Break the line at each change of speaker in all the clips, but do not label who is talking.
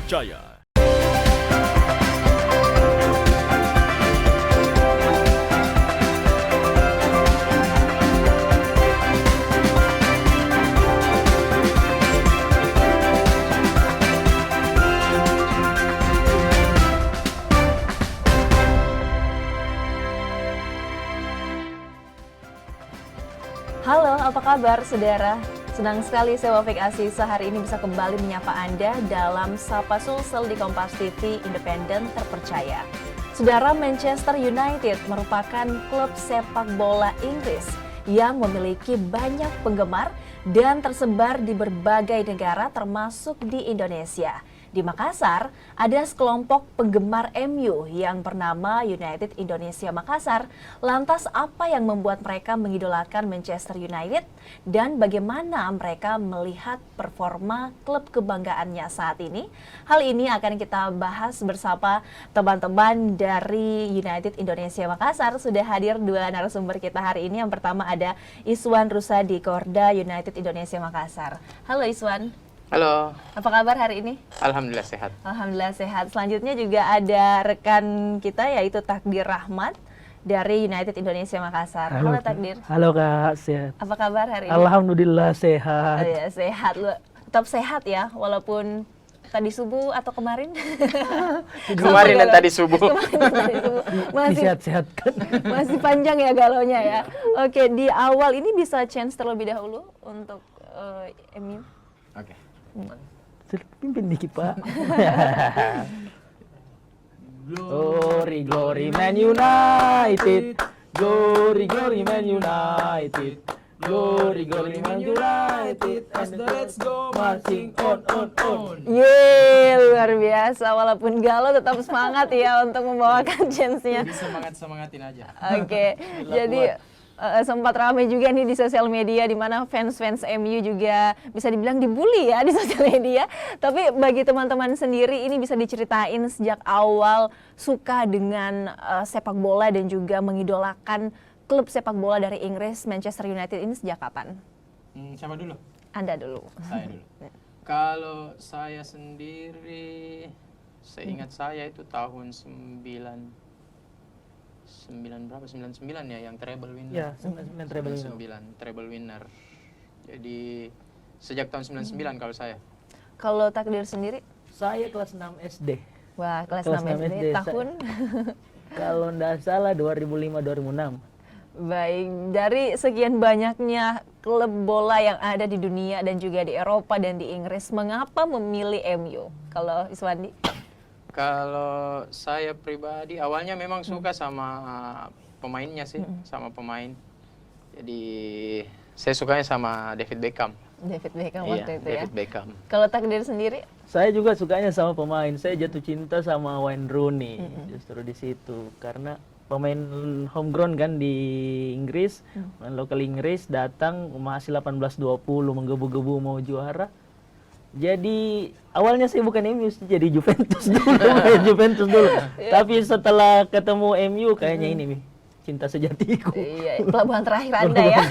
terpercaya.
Halo, apa kabar saudara? Senang sekali saya Wafik Asisa hari ini bisa kembali menyapa Anda dalam Sapa Sulsel di Kompas TV Independen Terpercaya. Saudara, Manchester United merupakan klub sepak bola Inggris yang memiliki banyak penggemar dan tersebar di berbagai negara termasuk di Indonesia. Di Makassar, ada sekelompok penggemar MU yang bernama United Indonesia Makassar. Lantas apa yang membuat mereka mengidolakan Manchester United dan bagaimana mereka melihat performa klub kebanggaannya saat ini? Hal ini akan kita bahas bersama teman-teman dari United Indonesia Makassar. Sudah hadir dua narasumber kita hari ini. Yang pertama ada Iswan Rusadi, Korda United Indonesia Makassar. Halo Iswan.
Halo.
Apa kabar hari ini?
Alhamdulillah sehat.
Alhamdulillah sehat. Selanjutnya juga ada rekan kita yaitu Takdir Rahmat dari United Indonesia Makassar. Halo Takdir.
Halo Kak, sehat.
Apa kabar hari ini?
Alhamdulillah
Oh,
sehat.
ya, sehat. Tetap sehat ya, walaupun tadi subuh atau kemarin?
Kemarin dan tadi subuh.
Masih
Disehat-sehatkan.
masih panjang ya galonya ya. Oke, di awal ini bisa chance terlebih dahulu untuk MU.
Oke.
Pimpin dikit Pak. Glory, glory Man United. Glory, glory Man United. Glory, glory Man United. And the Reds go marching on.
Yeay, luar biasa. Walaupun galau tetap semangat ya untuk membawakan chance-nya.
Semangatin aja.
Oke, jadi sempat ramai juga nih di sosial media di mana fans-fans MU juga bisa dibilang dibully ya di sosial media. Tapi bagi teman-teman sendiri ini bisa diceritain sejak awal suka dengan sepak bola dan juga mengidolakan klub sepak bola dari Inggris Manchester United ini sejak kapan?
Siapa dulu?
Anda dulu.
Saya dulu. Kalau saya sendiri, seingat saya itu tahun 99 ya yang treble winner.
Ya, 99 treble winner.
99 treble winner. Jadi sejak tahun 99 kalau saya.
Kalau Takdir sendiri?
Saya kelas 6 SD.
Wah, kelas 6
Kelas 6
SD.
SD.
Tahun?
Kalau nggak salah 2005-2006.
Baik, dari sekian banyaknya klub bola yang ada di dunia dan juga di Eropa dan di Inggris, mengapa memilih MU? Kalau Iswandi?
Kalau saya pribadi awalnya memang suka sama pemainnya sih, sama pemain. Jadi saya sukanya sama David Beckham.
David Beckham
Iya,
waktu itu
David
ya.
Beckham.
Kalau Takdir sendiri?
Saya juga sukanya sama pemain. Saya jatuh cinta sama Wayne Rooney justru di situ karena pemain homegrown kan di Inggris, pemain lokal Inggris datang masih 18-20 menggebu-gebu mau juara. Jadi awalnya saya bukan MU, jadi Juventus dulu, main Juventus dulu. Tapi setelah ketemu MU kayaknya ini nih cinta sejatiku.
Iya, pelabuhan terakhir Anda ya.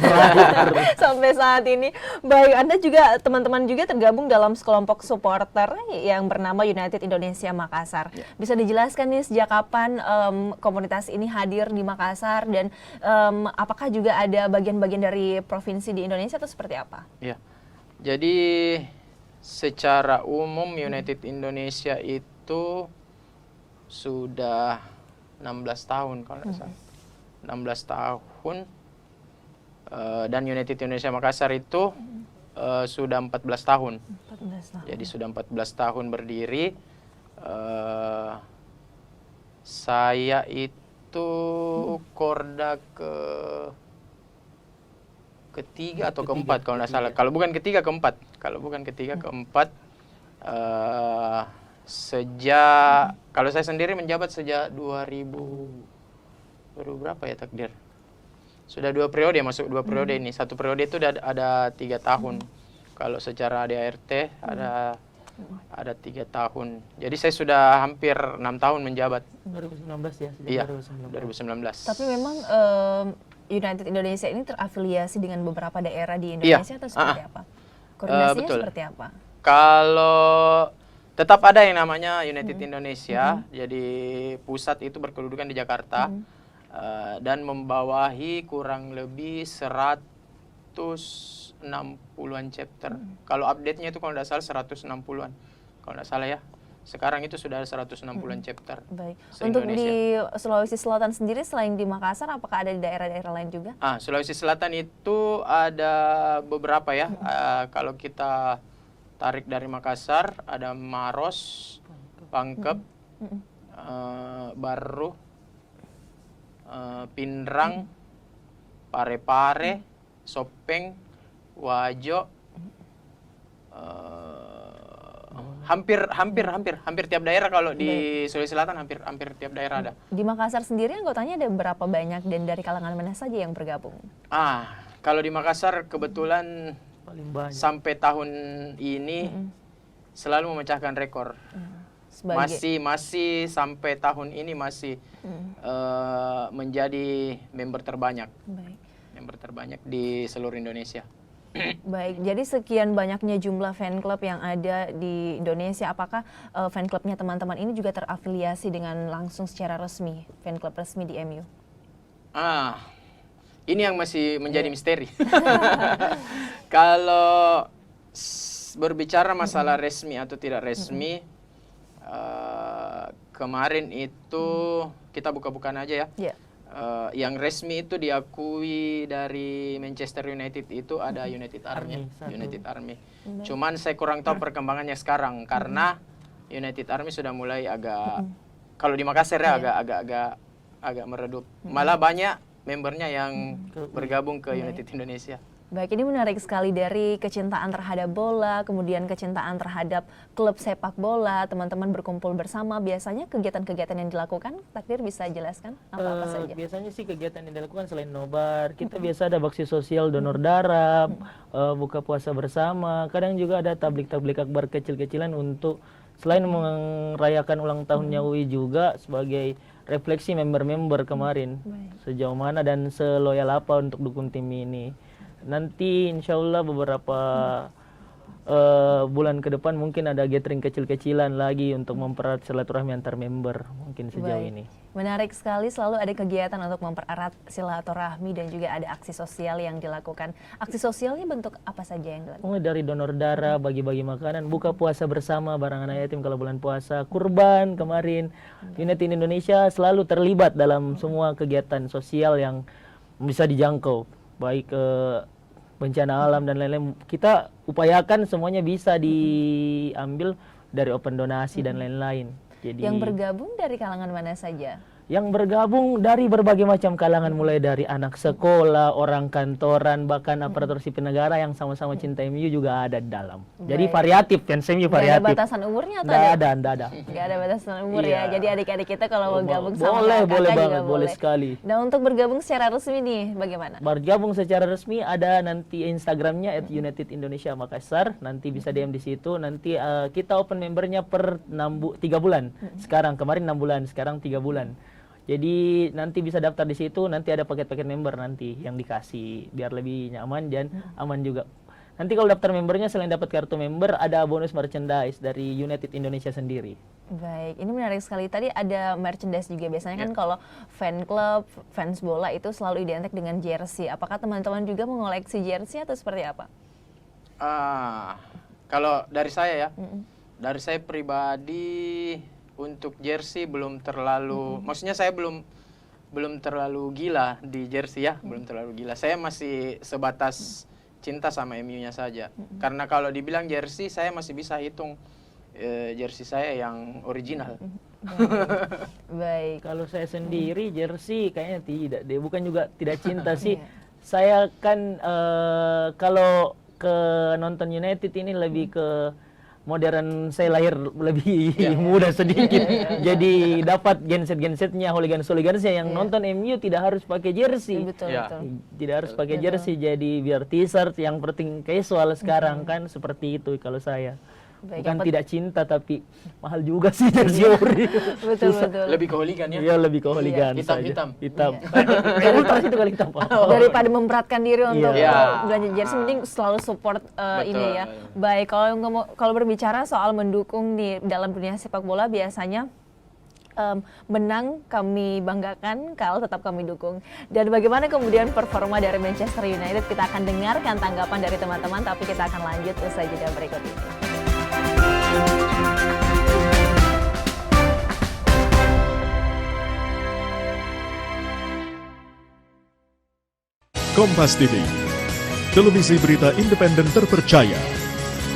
Sampai saat ini. Baik, Anda juga teman-teman juga tergabung dalam sekelompok supporter yang bernama United Indonesia Makassar. Bisa dijelaskan nih sejak kapan komunitas ini hadir di Makassar dan apakah juga ada bagian-bagian dari provinsi di Indonesia atau seperti apa?
Ya. Jadi secara umum United Indonesia itu sudah 16 tahun kalau tidak salah. 16 tahun dan United Indonesia Makassar itu sudah 14 tahun.
14 tahun.
Jadi sudah 14 tahun berdiri. Saya itu korda ketiga atau keempat kalau tidak salah. Kalau bukan ketiga keempat. Kalau bukan ketiga keempat. Sejak kalau saya sendiri menjabat sejak 2000 berapa ya Takdir? Sudah 2 periode, masuk 2 periode ini. 1 periode itu ada 3 tahun. Kalau secara ADART ada 3 tahun. Jadi saya sudah hampir 6 tahun menjabat.
2019 ya, sejak
Iya,
2019.
2019.
Tapi memang United Indonesia ini terafiliasi dengan beberapa daerah di Indonesia atau seperti apa? Koordinasinya
betul.
seperti apa?
Kalau Tetap ada yang namanya United Indonesia, jadi pusat itu berkedudukan di Jakarta dan membawahi kurang lebih 160-an chapter. Kalau update-nya itu kalau tidak salah 160-an, kalau tidak salah ya. Sekarang itu sudah ada 160-an chapter.
Baik. Untuk di Sulawesi Selatan sendiri selain di Makassar, apakah ada di daerah-daerah lain juga?
Sulawesi Selatan itu ada beberapa ya. Kalau kita tarik dari Makassar, ada Maros, Pangkep, Barru, Pindrang, Parepare, Sopeng, Wajo, hampir tiap daerah. Kalau di Sulawesi Selatan hampir tiap daerah ada.
Di Makassar sendiri anggotanya ada berapa banyak dan dari kalangan mana saja yang bergabung?
Kalau di Makassar kebetulan
Paling banyak.
sampai tahun ini selalu memecahkan rekor. Masih sampai tahun ini masih menjadi member terbanyak.
Baik.
Member terbanyak di seluruh Indonesia.
Baik, jadi sekian banyaknya jumlah fan club yang ada di Indonesia. Apakah fan clubnya teman-teman ini juga terafiliasi dengan langsung secara resmi, fan club resmi di MU?
Ini yang masih menjadi misteri. Kalau berbicara masalah resmi atau tidak resmi, kemarin itu kita buka-bukaan aja ya.
Yeah.
Yang resmi itu diakui dari Manchester United itu ada United Army. United Army. Cuman saya kurang tahu perkembangannya sekarang karena United Army sudah mulai agak, kalau di Makassar ya agak meredup. Malah banyak membernya yang bergabung ke United Indonesia.
Baik, ini menarik sekali dari kecintaan terhadap bola, kemudian kecintaan terhadap klub sepak bola, teman-teman berkumpul bersama. Biasanya kegiatan-kegiatan yang dilakukan, Takdir bisa jelaskan apa-apa saja?
Biasanya sih kegiatan yang dilakukan selain nobar, kita biasa ada bakti sosial donor darah, buka puasa bersama, kadang juga ada tablik-tablik akbar kecil-kecilan untuk selain merayakan ulang tahunnya UI juga sebagai refleksi member-member kemarin sejauh mana dan seloyal apa untuk dukung tim ini. Nanti insya Allah beberapa bulan ke depan mungkin ada gathering kecil-kecilan lagi untuk mempererat silaturahmi antar member mungkin sejauh ini.
Menarik sekali, selalu ada kegiatan untuk mempererat silaturahmi dan juga ada aksi sosial yang dilakukan. Aksi sosialnya bentuk apa saja yang dilakukan?
Mulai dari donor darah, bagi-bagi makanan, buka puasa bersama bareng anak yatim kalau bulan puasa, kurban kemarin. United Indonesia selalu terlibat dalam semua kegiatan sosial yang bisa dijangkau, baik bencana alam dan lain-lain. Kita upayakan semuanya bisa diambil dari open donasi dan lain-lain. Jadi
yang bergabung dari kalangan mana saja?
Yang bergabung dari berbagai macam kalangan, mulai dari anak sekolah, orang kantoran, bahkan aparatur sipil negara yang sama-sama cinta MU juga ada di dalam. Jadi variatif, fans MU variatif.
Nggak ada batasan umurnya atau
Nggak ada.
Nggak ada batasan umur
Iya.
ya. Jadi adik-adik kita kalau mau gabung sama
boleh
kakak juga
banget, boleh sekali.
Nah, untuk bergabung secara resmi nih bagaimana?
Bergabung secara resmi ada nanti Instagramnya @United Indonesia Makassar. Nanti bisa DM di situ. Nanti kita open membernya per 3 bulan. Sekarang kemarin 6 bulan, sekarang 3 bulan. Jadi nanti bisa daftar di situ, nanti ada paket-paket member nanti yang dikasih biar lebih nyaman dan aman juga. Nanti kalau daftar membernya selain dapat kartu member, ada bonus merchandise dari United Indonesia sendiri.
Baik, ini menarik sekali. Tadi ada merchandise juga. Biasanya kan kalau fan club, fans bola itu selalu identik dengan jersey. Apakah teman-teman juga mengoleksi jersey atau seperti apa?
Kalau dari saya ya, dari saya pribadi untuk jersey belum terlalu, maksudnya saya belum terlalu gila di jersey ya, belum terlalu gila. Saya masih sebatas cinta sama MU-nya saja. Karena kalau dibilang jersey, saya masih bisa hitung jersey saya yang original.
Baik.
Kalau saya sendiri jersey kayaknya tidak deh, bukan juga tidak cinta sih. Saya kan kalau ke nonton United ini lebih ke modern, saya lahir lebih muda sedikit, jadi dapat genset-gensetnya, hooligans-hooligansnya yang nonton MU tidak harus pakai jersey,
Betul.
tidak harus pakai jersey, jadi biar t-shirt yang penting casual sekarang kan seperti itu kalau saya.
Baik,
Bukan
yang
tidak cinta, tapi mahal juga sih jersey ori.
betul
Susah.
betul.
Lebih ke hooligan ya.
Iya, lebih ke hooligan
Hitam,
saja.
hitam.
Hitam. Saya ultras itu kali hitam, Pak.
Daripada memberatkan diri untuk
Iya.
belanja jersey, mending selalu support ini ya. Baik, kalau berbicara soal mendukung di dalam dunia sepak bola, biasanya menang kami banggakan, kalah tetap kami dukung. Dan bagaimana kemudian performa dari Manchester United, kita akan dengarkan tanggapan dari teman-teman, tapi kita akan lanjut usai jeda berikut ini.
Kompas TV, televisi berita independen terpercaya,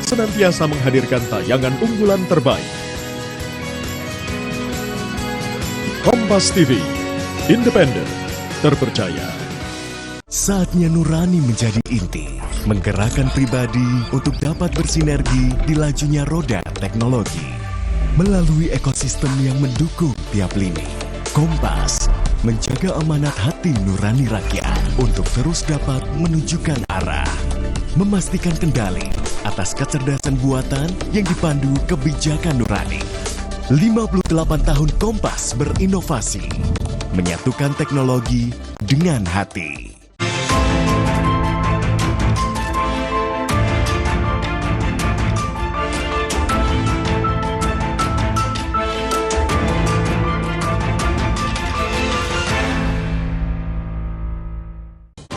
senantiasa menghadirkan tayangan unggulan terbaik. Kompas TV, independen, terpercaya.
Saatnya nurani menjadi inti, menggerakkan pribadi untuk dapat bersinergi di lajunya roda teknologi. Melalui ekosistem yang mendukung tiap lini, Kompas menjaga amanat hati nurani rakyat untuk terus dapat menunjukkan arah. Memastikan kendali atas kecerdasan buatan yang dipandu kebijakan nurani. 58 tahun Kompas berinovasi, menyatukan teknologi dengan hati.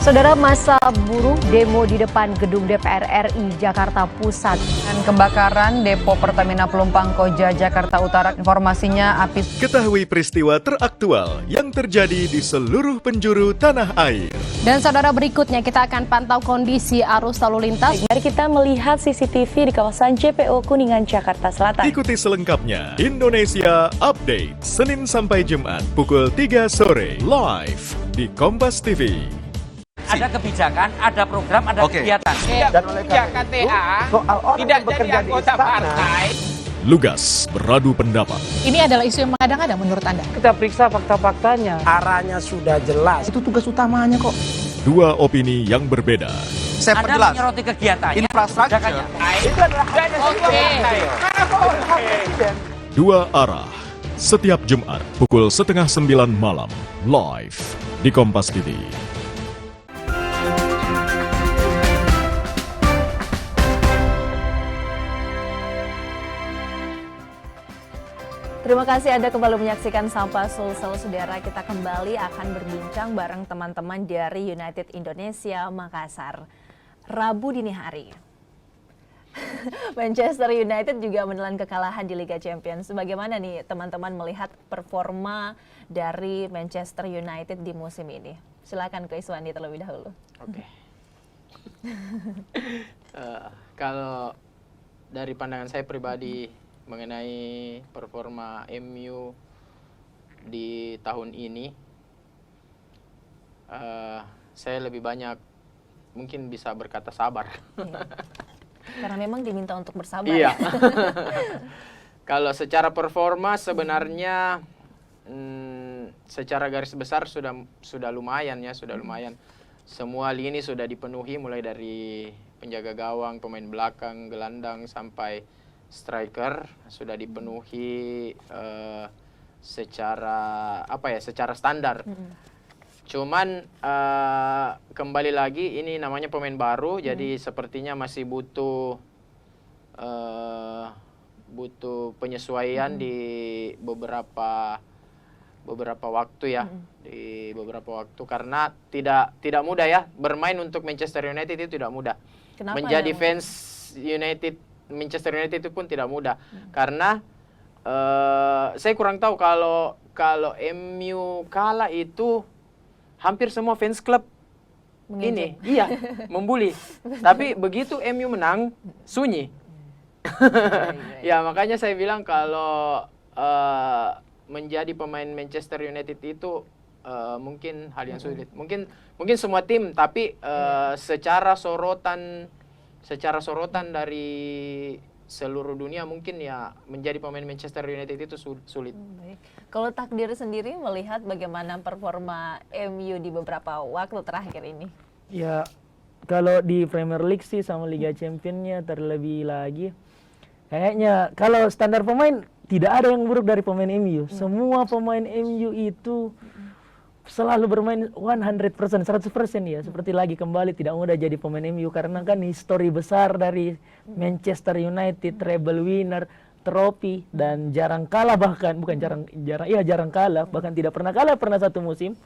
Saudara, masa buruh demo di depan gedung DPR RI Jakarta Pusat.
Dan kebakaran depo Pertamina Pelumpang Koja Jakarta Utara. Informasinya api.
Ketahui peristiwa teraktual yang terjadi di seluruh penjuru tanah air.
Dan saudara, berikutnya kita akan pantau kondisi arus lalu lintas.
Mari kita melihat CCTV di kawasan JPO Kuningan, Jakarta Selatan.
Ikuti selengkapnya Indonesia Update, Senin sampai Jumat pukul 3 sore, live di Kompas TV.
Ada kebijakan, ada program, ada kegiatan.
Dan oleh karena itu, soal orang
tidak
yang bekerja
jadi
di
anggota
istana,
partai.
Lugas beradu pendapat.
Ini adalah isu yang mengada-ngada menurut Anda?
kita periksa fakta-faktanya. Arahnya sudah jelas. Itu tugas utamanya kok.
Dua opini yang berbeda.
Saya perjelas. Anda menyoroti kegiatannya, infrastruktur.
Itu adalah
Dua arah. Setiap Jumat pukul 8:30 malam, live di Kompas TV.
Terima kasih Anda kembali menyaksikan Sapa Sulsel, saudara. Kita kembali akan berbincang bareng teman-teman dari United Indonesia Makassar. Rabu dini hari, Manchester United juga menelan kekalahan di Liga Champions. Bagaimana nih teman-teman melihat performa dari Manchester United di musim ini? Silakan ke Iswandi terlebih dahulu.
Oke. Kalau dari pandangan saya pribadi mengenai performa MU di tahun ini, saya lebih banyak mungkin bisa berkata sabar.
Iya. Karena memang diminta untuk bersabar.
Iya. Kalau secara performa sebenarnya secara garis besar sudah lumayan ya, sudah lumayan. Semua lini sudah dipenuhi, mulai dari penjaga gawang, pemain belakang, gelandang sampai striker sudah dipenuhi secara standar. Cuman kembali lagi ini namanya pemain baru, jadi sepertinya masih butuh penyesuaian di beberapa waktu ya, di beberapa waktu, karena tidak mudah ya bermain untuk Manchester United, itu tidak mudah.
Kenapa
menjadi
ya?
fans Manchester United itu pun tidak mudah, karena saya kurang tahu kalau MU kalah itu hampir semua fans klub ini membuli. Tapi begitu MU menang, sunyi. Ya makanya saya bilang kalau menjadi pemain Manchester United itu mungkin hal yang sulit. Mungkin semua tim, tapi secara sorotan dari seluruh dunia mungkin ya menjadi pemain Manchester United itu sulit.
Baik. Kalau Takdir sendiri melihat bagaimana performa MU di beberapa waktu terakhir ini?
Ya, kalau di Premier League sih sama Liga Championnya terlebih lagi, Kayaknya kalau standar pemain tidak ada yang buruk dari pemain MU. Semua pemain MU itu selalu bermain 100%, 100% ya. Seperti lagi kembali tidak mudah jadi pemain MU karena kan histori besar dari Manchester United, treble winner, trofi dan jarang kalah, bahkan bukan jarang kalah, bahkan tidak pernah kalah satu musim.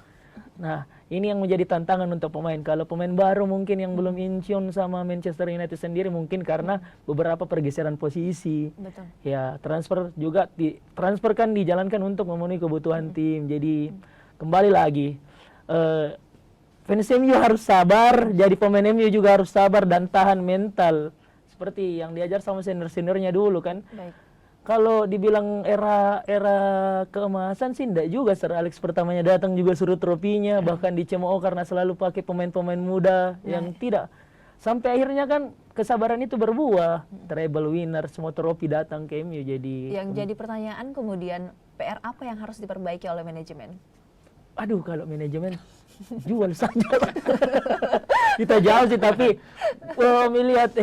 Nah, ini yang menjadi tantangan untuk pemain. Kalau pemain baru mungkin yang belum in-tune sama Manchester United sendiri mungkin karena beberapa pergeseran posisi.
Betul.
Ya, transfer kan dijalankan untuk memenuhi kebutuhan tim. Jadi kembali lagi fans MU harus sabar, jadi pemain MU juga harus sabar dan tahan mental. Seperti yang diajar sama senior-seniornya dulu kan.
Baik.
Kalau dibilang era keemasan sih enggak juga. Sir Alex pertamanya datang juga suruh trofinya, bahkan dicemooh karena selalu pakai pemain-pemain muda yang tidak. Sampai akhirnya kan kesabaran itu berbuah. Treble winner, semua trofi datang ke MU. Jadi
Yang jadi pertanyaan kemudian PR apa yang harus diperbaiki oleh manajemen?
aduh kalau manajemen jual saja. Kita jauh sih, tapi melihat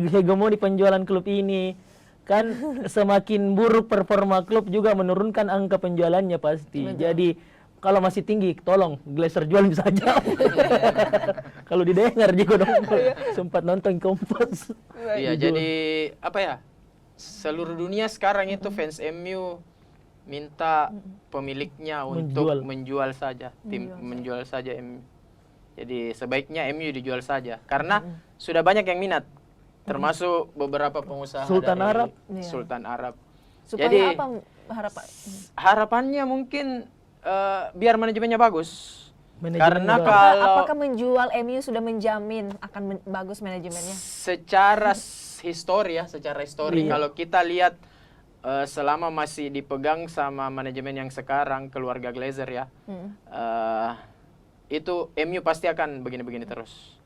hegemoni penjualan klub ini kan semakin buruk performa klub juga menurunkan angka penjualannya pasti.
Betul.
Jadi kalau masih tinggi tolong Glazer jual saja. Kalau didengar juga dong. Sempat nonton Kompas.
Iya, jadi apa ya? Seluruh dunia sekarang itu fans MU minta pemiliknya untuk menjual saja menjual saja MU. Jadi sebaiknya MU dijual saja karena sudah banyak yang minat. Termasuk beberapa pengusaha
Sultan
dari
Arab.
Sultan Arab.
Supaya
Jadi
apa
harapannya mungkin biar manajemennya bagus.
Karena
kalau
apakah menjual MU sudah menjamin akan bagus manajemennya?
Secara histori kalau kita lihat selama masih dipegang sama manajemen yang sekarang keluarga Glazer ya, itu MU pasti akan begini-begini terus.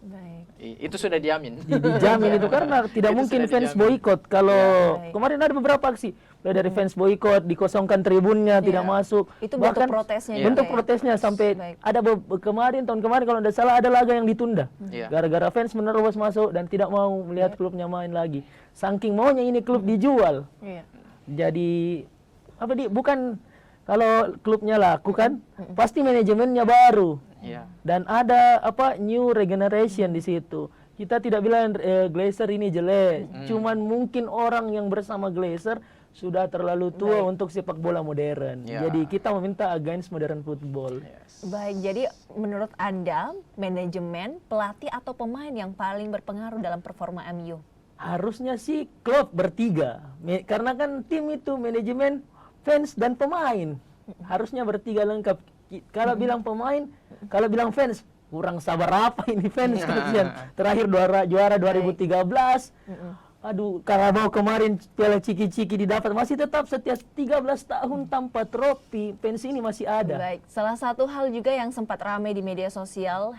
Baik.
Itu sudah dijamin.
Dijamin itu karena tidak mungkin fans boykot. Kalau kemarin ada beberapa aksi, mulai dari fans boykot, dikosongkan tribunnya, tidak masuk.
Itu bentuk protesnya.
Bentuk protesnya sampai ada tahun kemarin kalau tidak salah ada laga yang ditunda. Gara-gara fans menerobos masuk dan tidak mau melihat klubnya main lagi. Saking maunya ini klub dijual. Jadi bukan kalau klubnya laku kan, pasti manajemennya baru. Dan ada new regeneration di situ. Kita tidak bilang Glazer ini jelek, cuman mungkin orang yang bersama Glazer sudah terlalu tua untuk sepak bola modern. Jadi kita meminta against modern football.
Baik, jadi menurut Anda manajemen, pelatih atau pemain yang paling berpengaruh dalam performa MU?
Harusnya sih klub bertiga. Karena kan tim itu manajemen, fans dan pemain. Harusnya bertiga lengkap. Kalau bilang pemain, kalau bilang fans, kurang sabar apa ini fans kasihan. Terakhir juara 2013. Aduh, Carabao kemarin Piala Ciki-Ciki didapat, masih tetap setiap 13 tahun tanpa trofi, fans ini masih ada.
Baik, salah satu hal juga yang sempat ramai di media sosial,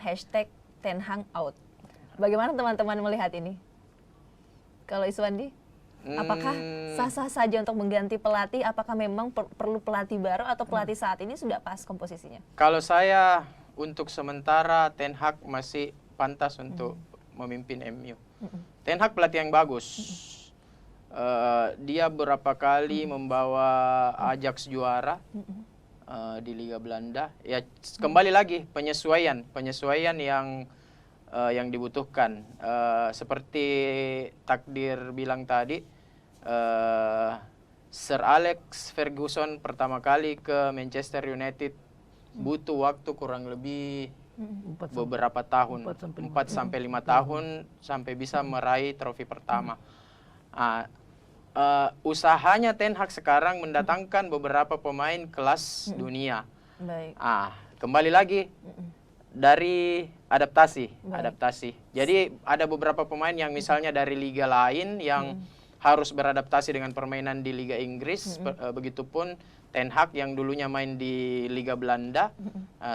#TenHagOut. Bagaimana teman-teman melihat ini? Kalau Iswandi? Apakah sah-sah saja untuk mengganti pelatih? Apakah memang perlu pelatih baru atau pelatih saat ini sudah pas komposisinya?
Kalau saya untuk sementara Ten Hag masih pantas untuk memimpin MU. Ten Hag pelatih yang bagus. Dia berapa kali membawa Ajax juara di Liga Belanda. Ya kembali lagi penyesuaian yang dibutuhkan. Seperti Takdir bilang tadi, Sir Alex Ferguson pertama kali ke Manchester United butuh waktu kurang lebih beberapa tahun, 4 sampai 5 tahun sampai bisa meraih trofi pertama. Usahanya Ten Hag sekarang mendatangkan beberapa pemain kelas dunia. Kembali lagi dari adaptasi. Jadi ada beberapa pemain yang misalnya dari liga lain yang harus beradaptasi dengan permainan di Liga Inggris. Begitupun Ten Hag yang dulunya main di Liga Belanda,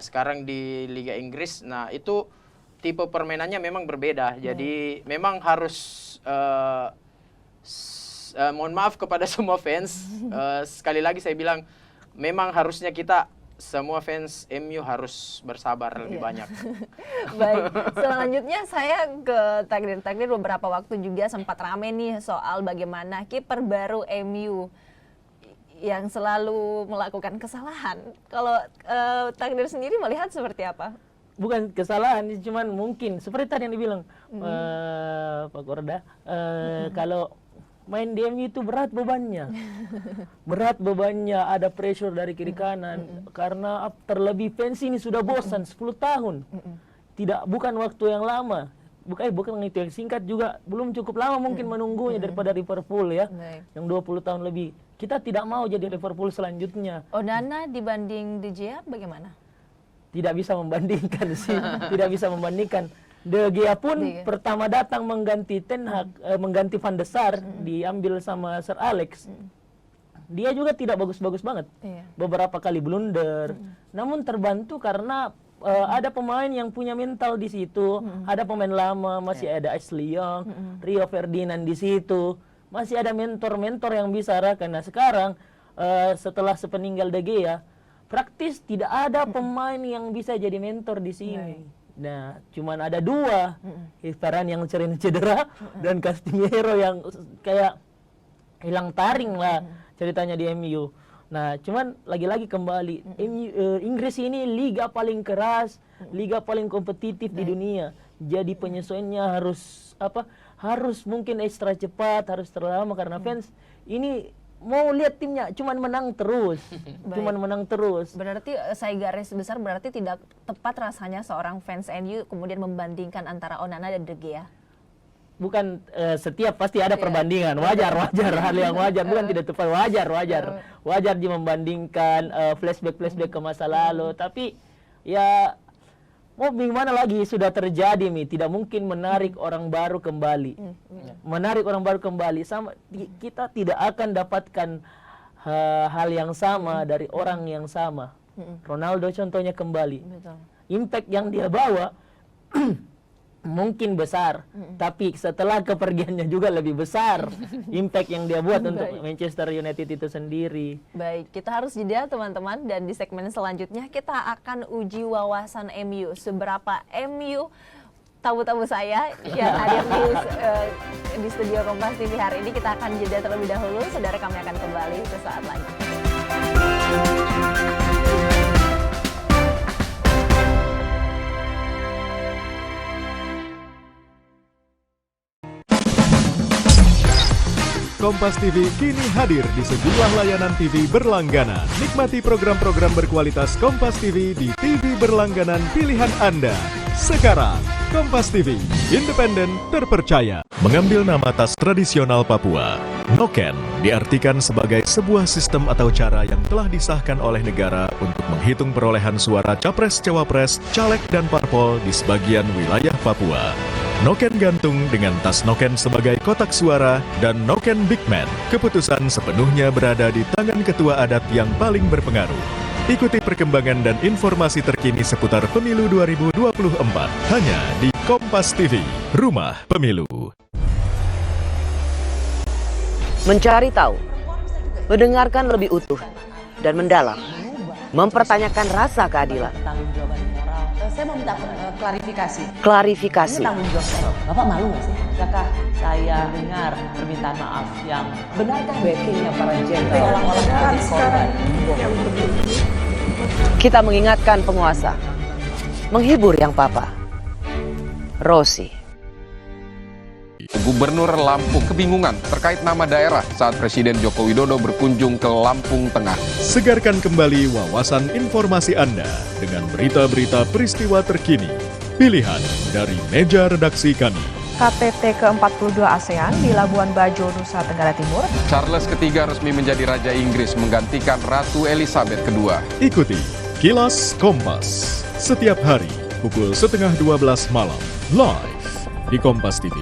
sekarang di Liga Inggris. Nah itu tipe permainannya memang berbeda. Jadi memang harus mohon maaf kepada semua fans. Sekali lagi saya bilang memang harusnya kita semua fans MU harus bersabar lebih banyak.
Baik, selanjutnya saya ke takdir beberapa waktu juga sempat rame nih soal bagaimana kiper baru MU yang selalu melakukan kesalahan. Kalau takdir sendiri melihat seperti apa?
Bukan kesalahan, cuman mungkin seperti tadi yang dibilang Pak Korda, kalau main di MU itu berat bebannya. Berat bebannya, ada pressure dari kiri kanan. Karena terlebih fans ini sudah bosan 10 tahun. Bukan waktu yang lama. Bukan itu yang singkat juga. Belum cukup lama mungkin menunggunya daripada Liverpool ya. Yang 20 tahun lebih. Kita tidak mau jadi Liverpool selanjutnya.
Onana dibanding De Gea bagaimana?
Tidak bisa membandingkan sih. Tidak bisa membandingkan. De Gea pun pertama datang mengganti Ten Hag, mengganti Van der Sar, diambil sama Sir Alex. Dia juga tidak bagus-bagus banget. Beberapa kali blunder. Namun terbantu karena ada pemain yang punya mental di situ. Ada pemain lama, masih ada Ashley Young, Rio Ferdinand di situ. Masih ada mentor-mentor yang bisa arahkan. Nah sekarang setelah sepeninggal De Gea, praktis tidak ada pemain yang bisa jadi mentor di sini. Nah, cuman ada 2, Varane yang sering cedera dan Casemiro yang kayak hilang taring lah ceritanya di MU. Nah, cuman lagi-lagi kembali Inggris ini liga paling keras, liga paling kompetitif di dunia. Jadi penyesuaiannya harus mungkin ekstra cepat, harus terlama karena fans ini mau lihat timnya cuman menang terus.
Berarti saya garis besar berarti tidak tepat rasanya seorang fans MU kemudian membandingkan antara Onana dan De Gea.
Bukan setiap pasti ada perbandingan, wajar hal yang wajar, bukan tidak tepat, wajar dia membandingkan flashback ke masa lalu, tapi ya mau gimana lagi sudah terjadi tidak mungkin menarik orang baru kembali. Sama kita tidak akan dapatkan hal yang sama dari orang yang sama. Ronaldo contohnya kembali. Impact yang dia bawa mungkin besar, tapi setelah kepergiannya juga lebih besar impact yang dia buat untuk Manchester United itu sendiri.
Baik, kita harus jeda teman-teman, dan di segmen selanjutnya kita akan uji wawasan MU. Seberapa MU tamu-tamu saya yang hadir di studio Kompas TV hari ini. Kita akan jeda terlebih dahulu, saudara, kami akan kembali sesaat lagi.
Kompas TV kini hadir di sejumlah layanan TV berlangganan. Nikmati program-program berkualitas Kompas TV di TV berlangganan pilihan Anda. Sekarang, Kompas TV, independen, terpercaya. Mengambil nama tas tradisional Papua, Noken diartikan sebagai sebuah sistem atau cara yang telah disahkan oleh negara untuk menghitung perolehan suara capres-cawapres, caleg dan parpol di sebagian wilayah Papua. Noken gantung dengan tas Noken sebagai kotak suara, dan Noken Big Man, keputusan sepenuhnya berada di tangan ketua adat yang paling berpengaruh. Ikuti perkembangan dan informasi terkini seputar Pemilu 2024 hanya di Kompas TV, Rumah Pemilu.
Mencari tahu, mendengarkan lebih utuh dan mendalam, mempertanyakan rasa keadilan.
Saya mau minta klarifikasi.
Klarifikasi.
Ini tanggung jawab saya. Bapak malu nggak sih? Apakah saya dengar permintaan maaf yang benarkah backingnya para jenderal seolah-olah menjadi korban?
Kita mengingatkan penguasa, menghibur yang papa. Rosi.
Gubernur Lampung kebingungan terkait nama daerah saat Presiden Joko Widodo berkunjung ke Lampung Tengah.
Segarkan kembali wawasan informasi Anda dengan berita-berita peristiwa terkini. Pilihan dari meja redaksi kami.
KTT ke-42 ASEAN di Labuan Bajo, Nusa Tenggara Timur.
Charles III resmi menjadi Raja Inggris menggantikan Ratu Elizabeth II.
Ikuti Kilas Kompas setiap hari pukul 11:30 malam live di Kompas TV.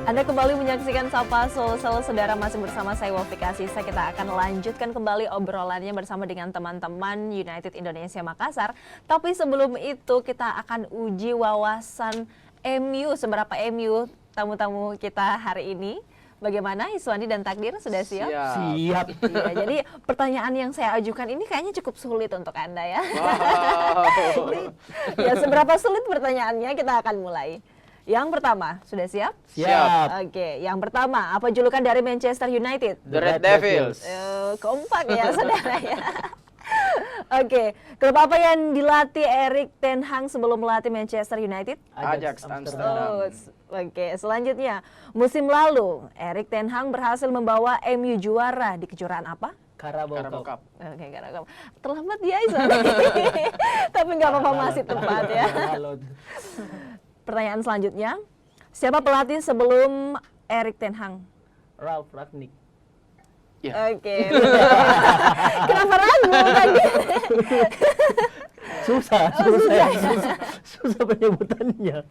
Anda kembali menyaksikan Sapa Sulsel, saudara, masih bersama saya Wafik Asisa. Kita akan lanjutkan kembali obrolannya bersama dengan teman-teman United Indonesia Makassar. Tapi sebelum itu kita akan uji wawasan MU, seberapa MU tamu-tamu kita hari ini. Bagaimana Iswandi dan Takdir, sudah siap?
Siap.
Iya, jadi pertanyaan yang saya ajukan ini kayaknya cukup sulit untuk Anda ya. Ya, seberapa sulit pertanyaannya kita akan mulai. Yang pertama, sudah siap?
Siap.
Oke, yang pertama, apa julukan dari Manchester United?
The Red Devils.
Kompak ya saudara ya. Oke, klub apa yang dilatih Erik ten Hag sebelum melatih Manchester United?
Ajax Amsterdam.
Oke, selanjutnya, musim lalu Erik ten Hag berhasil membawa MU juara di kejuaraan apa?
Carabao
Cup.
Oke, Carabao Cup. Terlambat ya Iswandi. Tapi nggak apa-apa, masih tepat ya. Pertanyaan selanjutnya, siapa pelatih sebelum Erik ten Hag?
Ralf Rangnick.
Ya.
Oke. Kenapa ragu tadi?
Susah penyebutannya.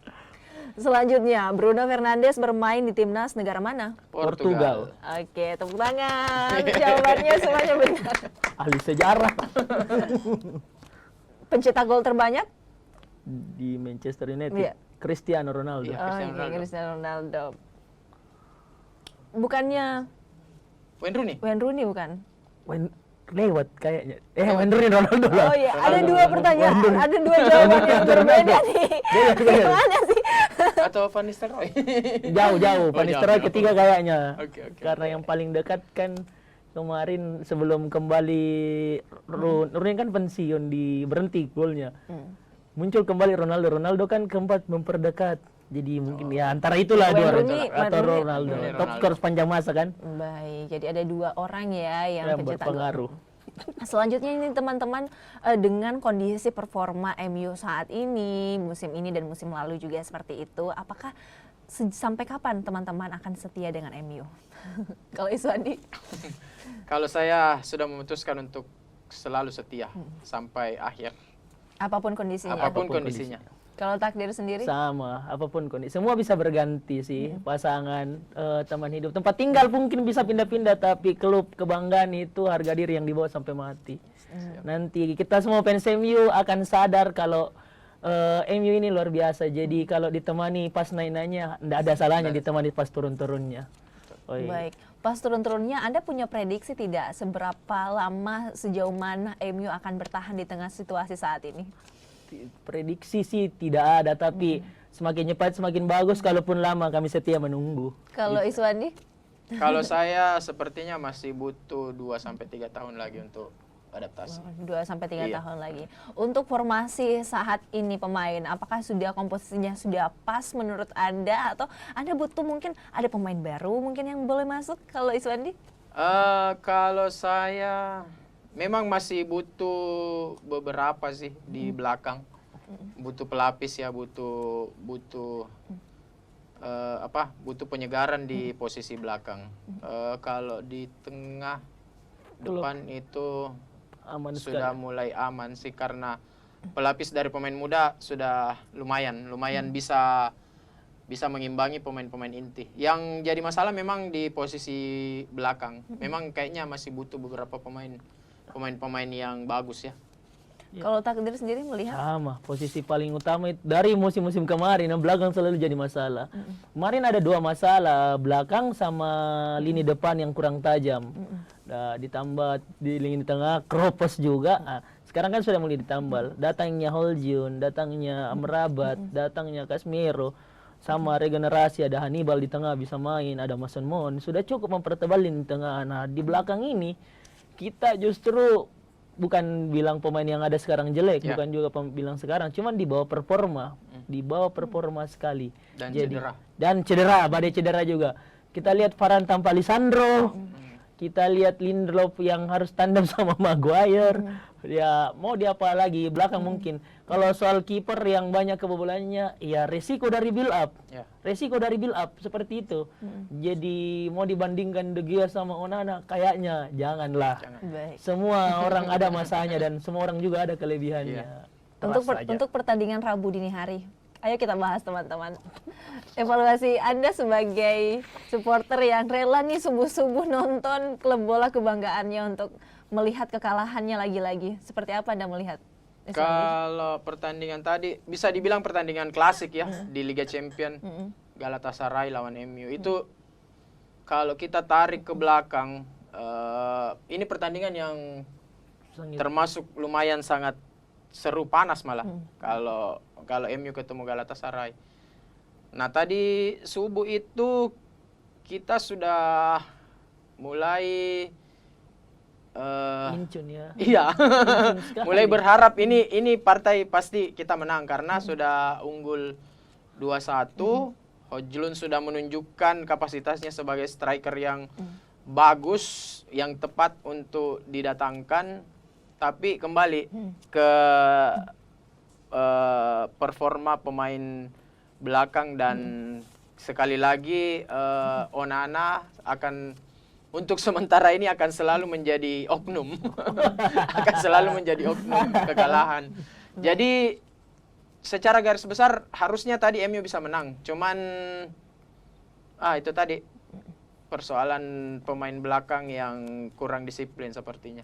Selanjutnya, Bruno Fernandes bermain di timnas negara mana?
Portugal.
Oke, tepuk tangan. Jawabannya semuanya benar.
Ahli sejarah.
Pencetak gol terbanyak?
Di Manchester United.
Iya.
Cristiano Ronaldo.
Cristiano Ronaldo. Bukannya Wayne Rooney bukan?
Lewat kayaknya. Wayne Rooney Ronaldo lah.
Oh iya, ada dua pertanyaan, ada dua jawaban yang berbeda nih. Gimana sih?
Atau Van Nistelrooy?
Jauh. Van Nistelrooy ketiga kayaknya.
Oke.
Karena yang paling dekat kan kemarin sebelum kembali Rooney kan pensiun, berhenti golnya. Muncul kembali Ronaldo kan keempat memperdekat. Jadi mungkin ya antara itulah dua atau Ronaldo. Top skor sepanjang masa kan.
Baik, jadi ada dua orang ya yang pencetak
berpengaruh.
Selanjutnya ini teman-teman, dengan kondisi performa MU saat ini, musim ini dan musim lalu juga seperti itu, apakah sampai kapan teman-teman akan setia dengan MU? Kalau Iswandi?
Kalau saya sudah memutuskan untuk selalu setia sampai akhir.
Apapun kondisinya.
Apapun kondisinya.
Kalau Takdir sendiri?
Sama, apapun kondisi. Semua bisa berganti sih, pasangan, teman hidup. Tempat tinggal mungkin bisa pindah-pindah, tapi klub kebanggaan itu harga diri yang dibawa sampai mati. Nanti kita semua fans MU akan sadar kalau MU ini luar biasa. Jadi kalau ditemani pas naik-naiknya, tidak ada salahnya ditemani pas turun-turunnya.
Baik, pas turun-turunnya Anda punya prediksi tidak seberapa lama, sejauh mana MU akan bertahan di tengah situasi saat ini?
Prediksi sih tidak ada, tapi semakin cepat semakin bagus. Kalaupun lama kami setia menunggu.
Kalau Iswandi?
Kalau saya sepertinya masih butuh 2-3 tahun lagi untuk adaptasi.
2-3 tahun lagi. Untuk formasi saat ini pemain, apakah sudah komposisinya sudah pas menurut Anda, atau Anda butuh mungkin ada pemain baru mungkin yang boleh masuk? Kalau Iswandi?
Kalau saya memang masih butuh beberapa sih di belakang. Butuh pelapis ya, butuh penyegaran di posisi belakang. Kalau di tengah depan itu sudah mulai aman sih, karena pelapis dari pemain muda sudah lumayan bisa mengimbangi pemain-pemain inti. Yang jadi masalah memang di posisi belakang. Memang kayaknya masih butuh beberapa pemain yang bagus ya.
Kalau Takdir sendiri melihat?
Sama, posisi paling utama itu dari musim-musim kemarin, belakang selalu jadi masalah. Kemarin ada 2 masalah, belakang sama lini depan yang kurang tajam. Ditambah di lini tengah, Kropos juga. Sekarang kan sudah mulai ditambal. Datangnya Holjun, datangnya Amrabat, datangnya Casemiro. Sama regenerasi, ada Hannibal di tengah bisa main, ada Mason Mount. Sudah cukup mempertebal lini tengah. Nah, di belakang ini kita justru bukan bilang pemain yang ada sekarang jelek, bukan juga bilang sekarang, cuman di bawah performa sekali. Dan cedera, badai cedera juga. Kita lihat Varane tanpa Lisandro, kita lihat Lindelof yang harus tandem sama Maguire. Ya mau diapa lagi, belakang mungkin. Kalau soal kiper yang banyak kebobolannya, ya resiko dari build up. Seperti itu. Jadi mau dibandingkan De Gea sama Onana, kayaknya janganlah. Semua orang ada masanya dan semua orang juga ada kelebihannya.
Untuk pertandingan Rabu dini hari, ayo kita bahas teman-teman. Evaluasi Anda sebagai supporter yang rela nih subuh-subuh nonton klub bola kebanggaannya untuk melihat kekalahannya lagi-lagi. Seperti apa Anda melihat?
Kalau pertandingan tadi bisa dibilang pertandingan klasik ya di Liga Champion. Galatasaray lawan MU. Itu kalau kita tarik ke belakang, ini pertandingan yang termasuk lumayan sangat seru, panas malah. Kalau MU ketemu Galatasaray. Nah, tadi subuh itu kita sudah mulai iya, mulai berharap ini partai pasti kita menang karena sudah unggul 2-1. Hojlund sudah menunjukkan kapasitasnya sebagai striker yang bagus, yang tepat untuk didatangkan. Tapi kembali ke performa pemain belakang dan sekali lagi Onana akan untuk sementara ini akan selalu menjadi oknum. Akan selalu menjadi oknum kekalahan. Jadi secara garis besar harusnya tadi MU bisa menang. Cuman itu tadi persoalan pemain belakang yang kurang disiplin sepertinya.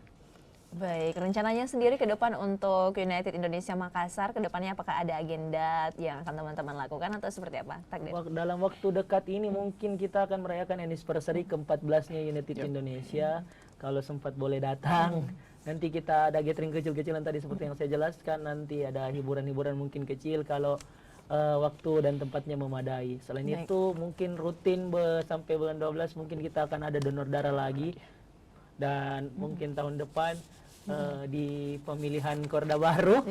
Baik, rencananya sendiri ke depan untuk United Indonesia Makassar, ke depannya apakah ada agenda yang akan teman-teman lakukan atau seperti apa? Takdir?
Dalam waktu dekat ini mungkin kita akan merayakan anniversary ke-14-nya United Indonesia. Kalau sempat boleh datang. Nanti kita ada gathering kecil-kecilan tadi seperti yang saya jelaskan. Nanti ada hiburan-hiburan mungkin kecil kalau waktu dan tempatnya memadai. Selain itu mungkin rutin sampai bulan 12 mungkin kita akan ada donor darah lagi. Dan mungkin tahun depan di pemilihan Korda baru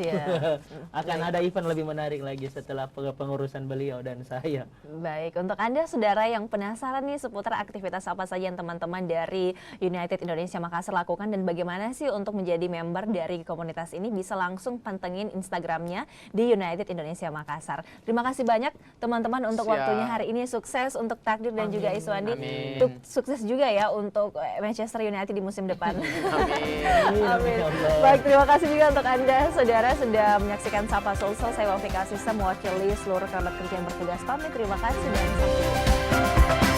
akan ada event lebih menarik lagi setelah pengurusan beliau dan saya.
Baik, untuk Anda saudara yang penasaran nih seputar aktivitas apa saja yang teman-teman dari United Indonesia Makassar lakukan dan bagaimana sih untuk menjadi member dari komunitas ini, bisa langsung pantengin Instagramnya di United Indonesia Makassar. Terima kasih banyak teman-teman untuk waktunya hari ini. Sukses untuk Takdir dan juga Iswandi. Sukses juga ya untuk Manchester United di musim depan. Amin. Baik, terima kasih juga untuk Anda saudara sudah menyaksikan Sapa Sulsel. Saya Wafik Asisa mewakili seluruh rekan kerja yang bertugas pamit. Terima kasih dan sampai jumpa.